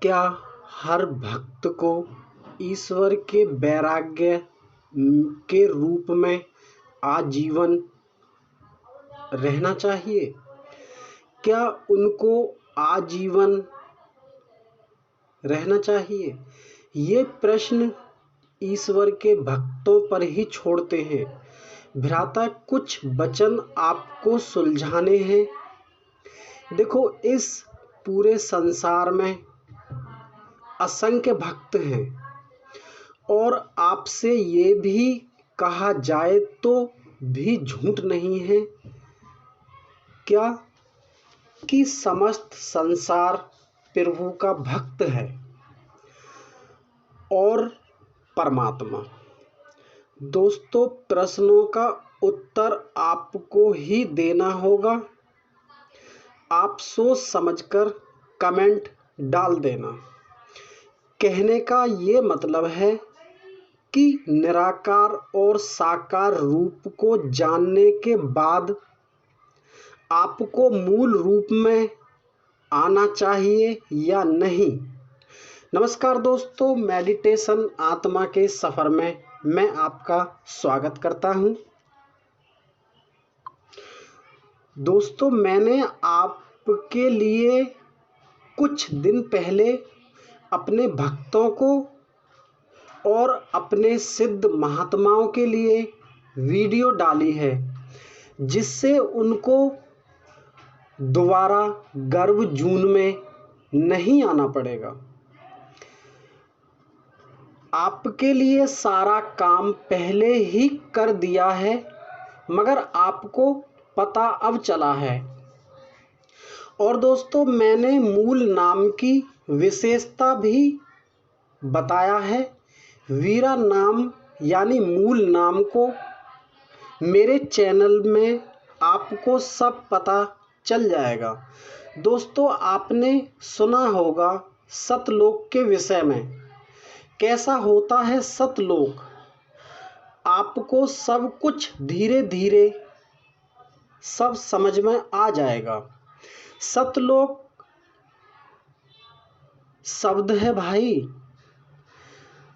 क्या हर भक्त को ईश्वर के वैराग्य के रूप में आजीवन रहना चाहिए? क्या उनको आजीवन रहना चाहिए? ये प्रश्न ईश्वर के भक्तों पर ही छोड़ते हैं। भ्राता, कुछ वचन आपको सुलझाने हैं। देखो, इस पूरे संसार में असंख्य भक्त हैं और आपसे ये भी कहा जाए तो भी झूठ नहीं है क्या कि समस्त संसार प्रभु का भक्त है और परमात्मा। दोस्तों, प्रश्नों का उत्तर आपको ही देना होगा। आप सोच समझकर कमेंट डाल देना। कहने का ये मतलब है कि निराकार और साकार रूप को जानने के बाद आपको मूल रूप में आना चाहिए या नहीं। नमस्कार दोस्तों, मेडिटेशन आत्मा के सफ़र में मैं आपका स्वागत करता हूं। दोस्तों, मैंने आपके लिए कुछ दिन पहले अपने भक्तों को और अपने सिद्ध महात्माओं के लिए वीडियो डाली है, जिससे उनको दोबारा गर्भ जून में नहीं आना पड़ेगा। आपके लिए सारा काम पहले ही कर दिया है, मगर आपको पता अब चला है। और दोस्तों, मैंने मूल नाम की विशेषता भी बताया है। वीरा नाम यानी मूल नाम को मेरे चैनल में आपको सब पता चल जाएगा। दोस्तों, आपने सुना होगा सतलोक के विषय में। कैसा होता है सतलोक? आपको सब कुछ धीरे धीरे सब समझ में आ जाएगा। सतलोक शब्द है भाई।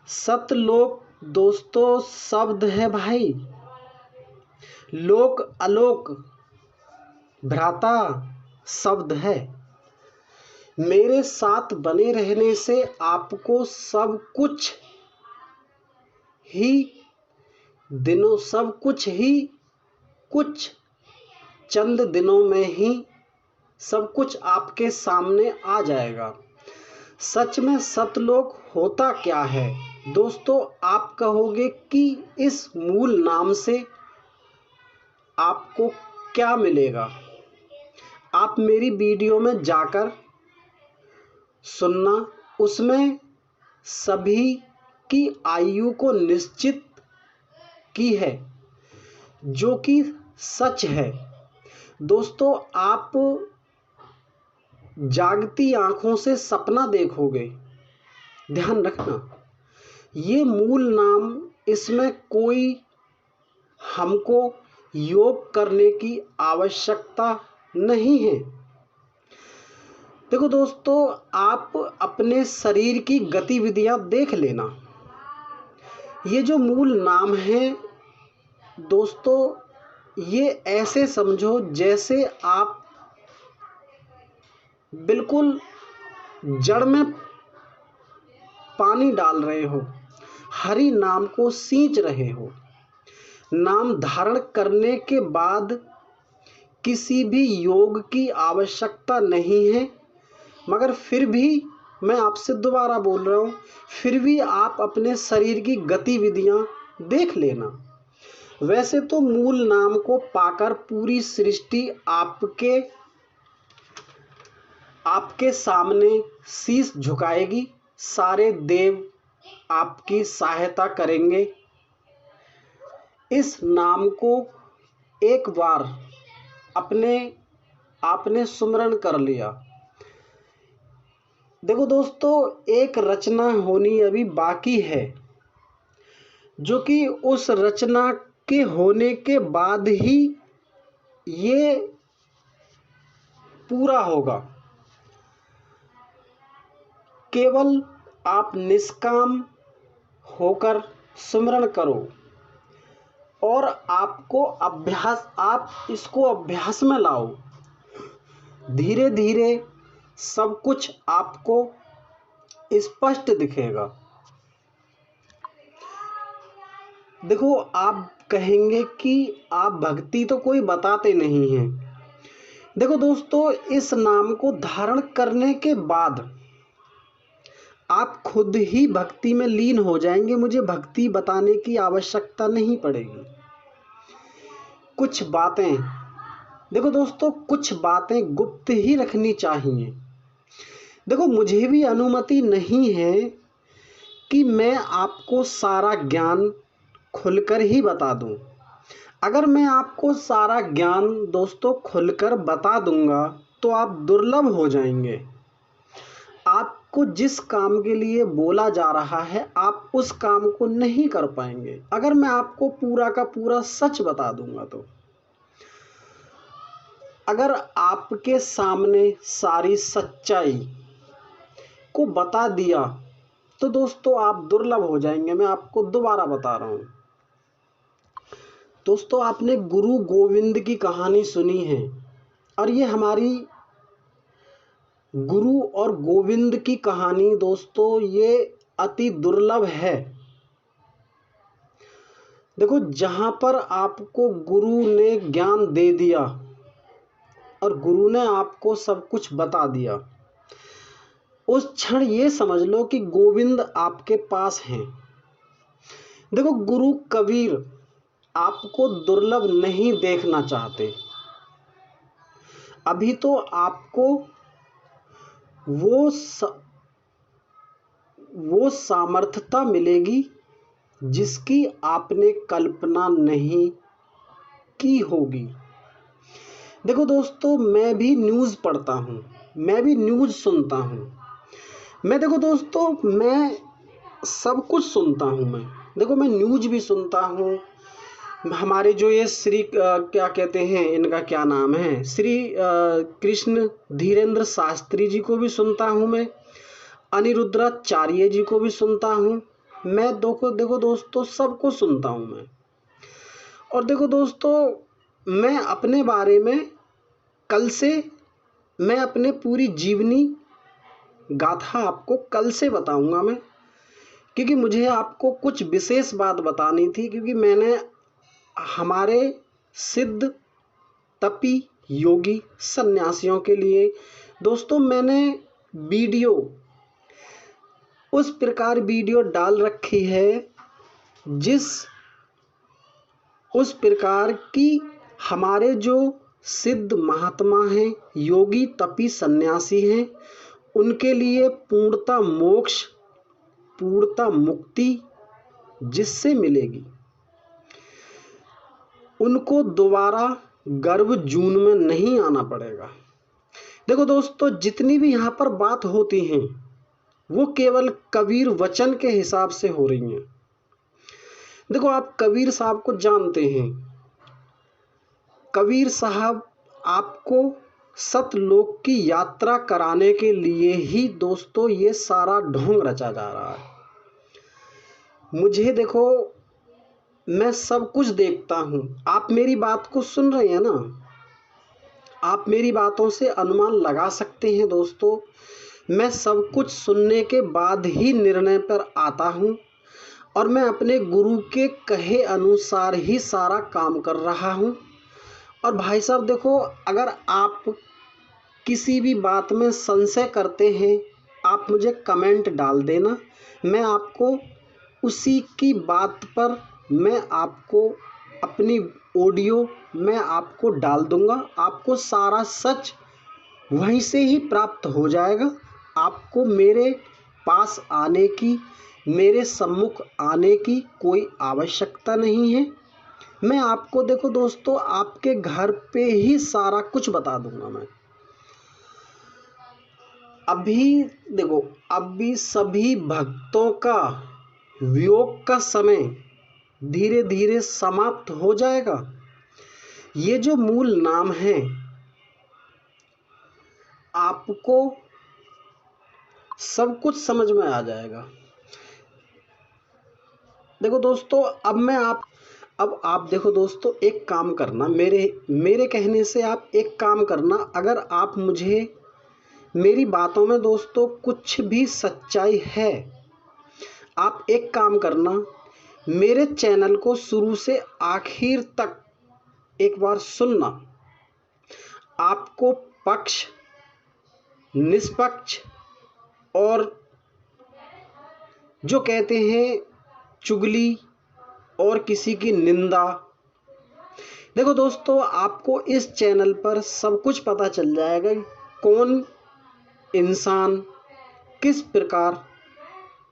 सतलोक दोस्तों शब्द है भाई। लोक अलोक भ्राता शब्द है। मेरे साथ बने रहने से आपको सब कुछ ही कुछ चंद दिनों में ही सब कुछ आपके सामने आ जाएगा। सच में सतलोक होता क्या है? दोस्तों, आप कहोगे कि इस मूल नाम से आपको क्या मिलेगा? आप मेरी वीडियो में जाकर सुनना। उसमें सभी की आयु को निश्चित की है, जो कि सच है। दोस्तों, आप जागती आंखों से सपना देखोगे। ध्यान रखना, ये मूल नाम, इसमें कोई हमको योग करने की आवश्यकता नहीं है। देखो दोस्तों, आप अपने शरीर की गतिविधियां देख लेना। ये जो मूल नाम है दोस्तों, ये ऐसे समझो जैसे आप बिल्कुल जड़ में पानी डाल रहे हो, हरि नाम को सींच रहे हो। नाम धारण करने के बाद किसी भी योग की आवश्यकता नहीं है, मगर फिर भी मैं आपसे दोबारा बोल रहा हूँ, फिर भी आप अपने शरीर की गतिविधियाँ देख लेना। वैसे तो मूल नाम को पाकर पूरी सृष्टि आपके सामने शीश झुकाएगी। सारे देव आपकी सहायता करेंगे। इस नाम को एक बार आपने सुमरण कर लिया। देखो दोस्तों, एक रचना होनी अभी बाकी है, जो कि उस रचना के होने के बाद ही ये पूरा होगा। केवल आप निष्काम होकर सुमिरन करो और आप इसको अभ्यास में लाओ। धीरे धीरे सब कुछ आपको स्पष्ट दिखेगा। देखो, आप कहेंगे कि आप भक्ति तो कोई बताते नहीं हैं। देखो दोस्तों, इस नाम को धारण करने के बाद आप खुद ही भक्ति में लीन हो जाएंगे। मुझे भक्ति बताने की आवश्यकता नहीं पड़ेगी। कुछ बातें, देखो दोस्तों, कुछ बातें गुप्त ही रखनी चाहिए। देखो, मुझे भी अनुमति नहीं है कि मैं आपको सारा ज्ञान खुलकर ही बता दूं। अगर मैं आपको सारा ज्ञान दोस्तों खुलकर बता दूंगा तो आप दुर्लभ हो जाएंगे। आपको जिस काम के लिए बोला जा रहा है आप उस काम को नहीं कर पाएंगे। अगर मैं आपको पूरा का पूरा सच बता दूंगा तो अगर आपके सामने सारी सच्चाई को बता दिया तो दोस्तों आप दुर्लभ हो जाएंगे। मैं आपको दोबारा बता रहा हूं। दोस्तों, आपने गुरु गोविंद की कहानी सुनी है और ये हमारी गुरु और गोविंद की कहानी दोस्तों ये अति दुर्लभ है। देखो, जहां पर आपको गुरु ने ज्ञान दे दिया और गुरु ने आपको सब कुछ बता दिया, उस क्षण ये समझ लो कि गोविंद आपके पास हैं। देखो, गुरु कबीर आपको दुर्लभ नहीं देखना चाहते। अभी तो आपको वो सामर्थ्यता मिलेगी जिसकी आपने कल्पना नहीं की होगी। देखो दोस्तों, मैं भी न्यूज़ पढ़ता हूँ, मैं भी न्यूज़ सुनता हूँ। देखो दोस्तों, मैं सब कुछ सुनता हूँ। देखो, मैं न्यूज़ भी सुनता हूँ। हमारे जो ये श्री क्या कहते हैं, इनका क्या नाम है, श्री कृष्ण धीरेन्द्र शास्त्री जी को भी सुनता हूँ मैं। अनिरुद्धाचार्य जी को भी सुनता हूँ मैं। देखो दोस्तों, सबको सुनता हूँ मैं। और देखो दोस्तों, मैं अपने बारे में कल से मैं अपने पूरी जीवनी गाथा आपको कल से बताऊंगा मैं, क्योंकि मुझे आपको कुछ विशेष बात बतानी थी। क्योंकि मैंने हमारे सिद्ध तपी योगी सन्यासियों के लिए दोस्तों मैंने उस प्रकार वीडियो डाल रखी है उस प्रकार की हमारे जो सिद्ध महात्मा हैं, योगी तपी सन्यासी हैं, उनके लिए पूर्णता मोक्ष, पूर्णता मुक्ति जिससे मिलेगी, उनको दोबारा गर्भ जून में नहीं आना पड़ेगा। देखो दोस्तों, जितनी भी यहाँ पर बात होती हैं वो केवल कबीर वचन के हिसाब से हो रही हैं। देखो, आप कबीर साहब को जानते हैं। कबीर साहब आपको सतलोक की यात्रा कराने के लिए ही दोस्तों ये सारा ढोंग रचा जा रहा है। मुझे देखो, मैं सब कुछ देखता हूँ। आप मेरी बात को सुन रहे हैं ना, आप मेरी बातों से अनुमान लगा सकते हैं दोस्तों। मैं सब कुछ सुनने के बाद ही निर्णय पर आता हूँ और मैं अपने गुरु के कहे अनुसार ही सारा काम कर रहा हूँ। और भाई साहब देखो, अगर आप किसी भी बात में संशय करते हैं, आप मुझे कमेंट डाल देना। मैं आपको उसी की बात पर मैं आपको अपनी ऑडियो मैं आपको डाल दूंगा। आपको सारा सच वहीं से ही प्राप्त हो जाएगा। आपको मेरे पास आने की, मेरे सम्मुख आने की कोई आवश्यकता नहीं है। मैं आपको देखो दोस्तों, आपके घर पे ही सारा कुछ बता दूंगा मैं। अभी देखो, अभी सभी भक्तों का वियोग का समय धीरे धीरे समाप्त हो जाएगा। ये जो मूल नाम है आपको सब कुछ समझ में आ जाएगा। देखो दोस्तों, अब आप देखो दोस्तों, एक काम करना, मेरे कहने से आप एक काम करना। अगर आप मुझे मेरी बातों में दोस्तों कुछ भी सच्चाई है, आप एक काम करना, मेरे चैनल को शुरू से आखिर तक एक बार सुनना। आपको पक्ष, निष्पक्ष और जो कहते हैं चुगली और किसी की निंदा, देखो दोस्तों, आपको इस चैनल पर सब कुछ पता चल जाएगा कि कौन इंसान किस प्रकार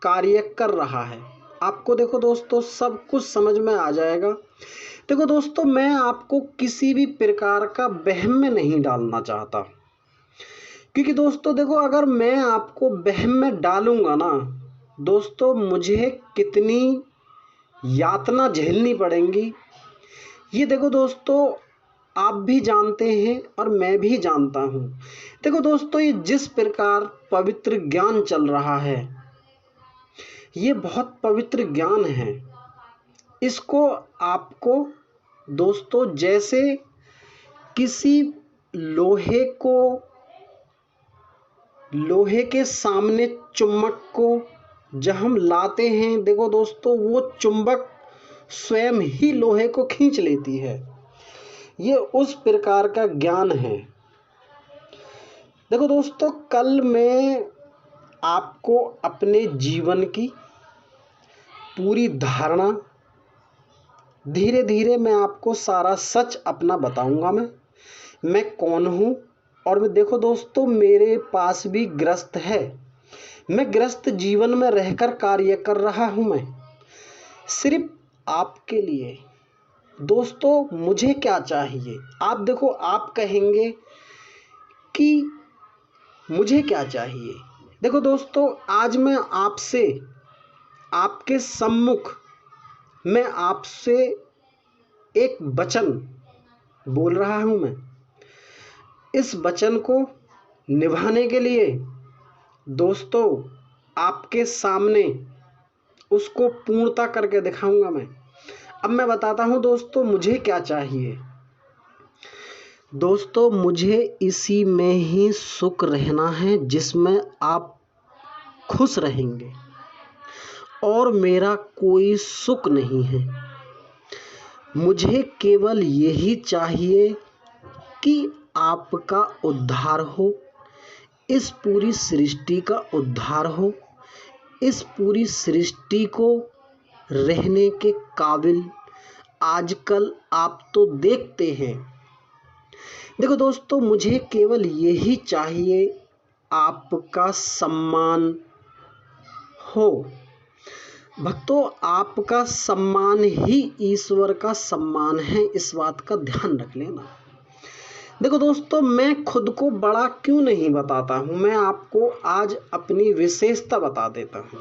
कार्य कर रहा है। आपको देखो दोस्तों सब कुछ समझ में आ जाएगा। देखो दोस्तों, मैं आपको किसी भी प्रकार का वहम में नहीं डालना चाहता, क्योंकि दोस्तों देखो, अगर मैं आपको वहम में डालूंगा ना दोस्तों, मुझे कितनी यातना झेलनी पड़ेंगी, ये देखो दोस्तों आप भी जानते हैं और मैं भी जानता हूँ। देखो दोस्तों, ये जिस प्रकार पवित्र ज्ञान चल रहा है, ये बहुत पवित्र ज्ञान है। इसको आपको दोस्तों जैसे किसी लोहे के सामने चुंबक को जब हम लाते हैं, देखो दोस्तों, वो चुंबक स्वयं ही लोहे को खींच लेती है। ये उस प्रकार का ज्ञान है। देखो दोस्तों, कल मैं आपको अपने जीवन की पूरी धारणा, धीरे धीरे मैं आपको सारा सच अपना बताऊंगा। मैं कौन हूँ, और मैं देखो दोस्तों, मेरे पास भी ग्रस्त है। मैं ग्रस्त जीवन में रहकर कार्य कर रहा हूँ। मैं सिर्फ आपके लिए दोस्तों, मुझे क्या चाहिए, आप देखो, आप कहेंगे कि मुझे क्या चाहिए। देखो दोस्तों, आज मैं आपसे, आपके सम्मुख मैं आपसे एक वचन बोल रहा हूँ। मैं इस वचन को निभाने के लिए दोस्तों आपके सामने उसको पूर्णता करके दिखाऊंगा। अब मैं बताता हूँ दोस्तों, मुझे क्या चाहिए। दोस्तों, मुझे इसी में ही सुख रहना है जिसमें आप खुश रहेंगे, और मेरा कोई सुख नहीं है। मुझे केवल यही चाहिए कि आपका उद्धार हो, इस पूरी सृष्टि का उद्धार हो, इस पूरी सृष्टि को रहने के काबिल आजकल आप तो देखते हैं। देखो दोस्तों, मुझे केवल यही चाहिए, आपका सम्मान हो। भक्तों, आपका सम्मान ही ईश्वर का सम्मान है, इस बात का ध्यान रख लेना। देखो दोस्तों, मैं खुद को बड़ा क्यों नहीं बताता हूँ, मैं आपको आज अपनी विशेषता बता देता हूँ।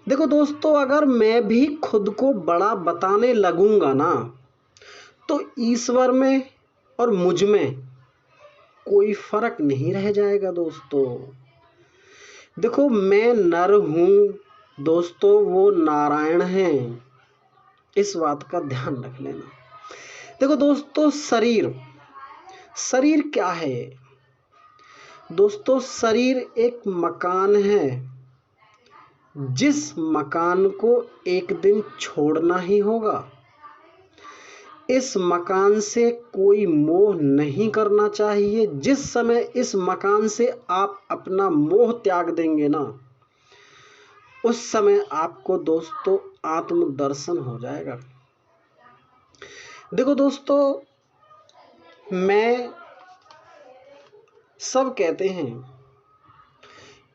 देखो दोस्तों, अगर मैं भी खुद को बड़ा बताने लगूंगा ना, तो ईश्वर में और मुझ में कोई फर्क नहीं रह जाएगा। दोस्तों देखो, मैं नर हूँ दोस्तों, वो नारायण हैं, इस बात का ध्यान रख लेना। देखो दोस्तों, शरीर क्या है दोस्तों? शरीर एक मकान है, जिस मकान को एक दिन छोड़ना ही होगा। इस मकान से कोई मोह नहीं करना चाहिए। जिस समय इस मकान से आप अपना मोह त्याग देंगे ना, उस समय आपको दोस्तों आत्मदर्शन हो जाएगा। देखो दोस्तों, सब कहते हैं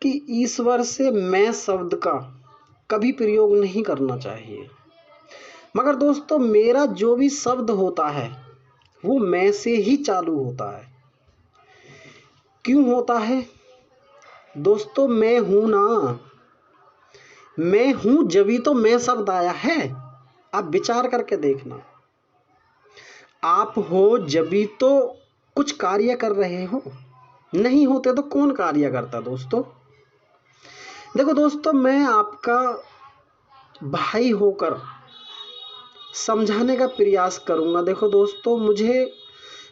कि ईश्वर से मैं शब्द का कभी प्रयोग नहीं करना चाहिए, मगर दोस्तों मेरा जो भी शब्द होता है वो मैं से ही चालू होता है। क्यों होता है दोस्तों? मैं हूं ना, मैं हूं जभी तो मैं शब्द आया है। आप विचार करके देखना, आप हो जभी तो कुछ कार्य कर रहे हो, नहीं होते तो कौन कार्य करता दोस्तों? देखो दोस्तों, मैं आपका भाई होकर समझाने का प्रयास करूंगा। देखो दोस्तों,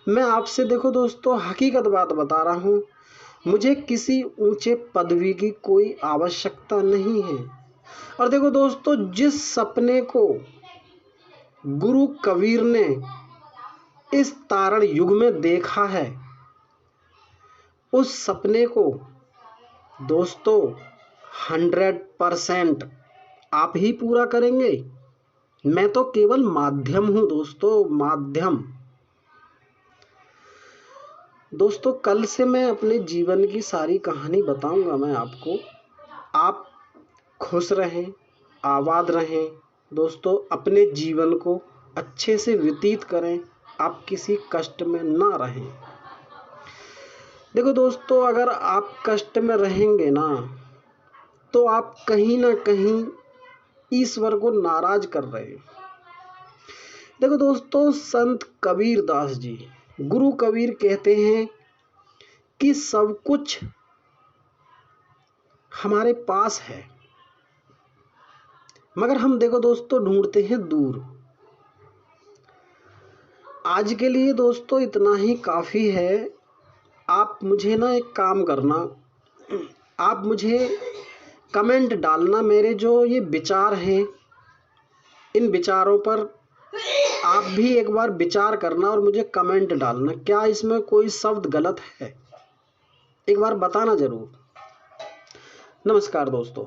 मैं आपसे देखो दोस्तों हकीकत बात बता रहा हूँ। मुझे किसी ऊंचे पदवी की कोई आवश्यकता नहीं है। और देखो दोस्तों, जिस सपने को गुरु कबीर ने इस तारण युग में देखा है, उस सपने को दोस्तों 100% आप ही पूरा करेंगे। मैं तो केवल माध्यम हूं दोस्तों, माध्यम। दोस्तों, कल से मैं अपने जीवन की सारी कहानी बताऊंगा मैं आपको। आप खुश रहें, आबाद रहें दोस्तों, अपने जीवन को अच्छे से व्यतीत करें, आप किसी कष्ट में ना रहें। देखो दोस्तों, अगर आप कष्ट में रहेंगे ना, तो आप कहीं ना कहीं ईश्वर को नाराज कर रहे हैं। देखो दोस्तों, संत कबीर दास जी, गुरु कबीर कहते हैं कि सब कुछ हमारे पास है, मगर हम देखो दोस्तों ढूंढते हैं दूर। आज के लिए दोस्तों इतना ही काफ़ी है। आप मुझे ना एक काम करना, आप मुझे कमेंट डालना। मेरे जो ये विचार हैं, इन विचारों पर आप भी एक बार विचार करना और मुझे कमेंट डालना। क्या इसमें कोई शब्द गलत है? एक बार बताना ज़रूर। नमस्कार दोस्तों।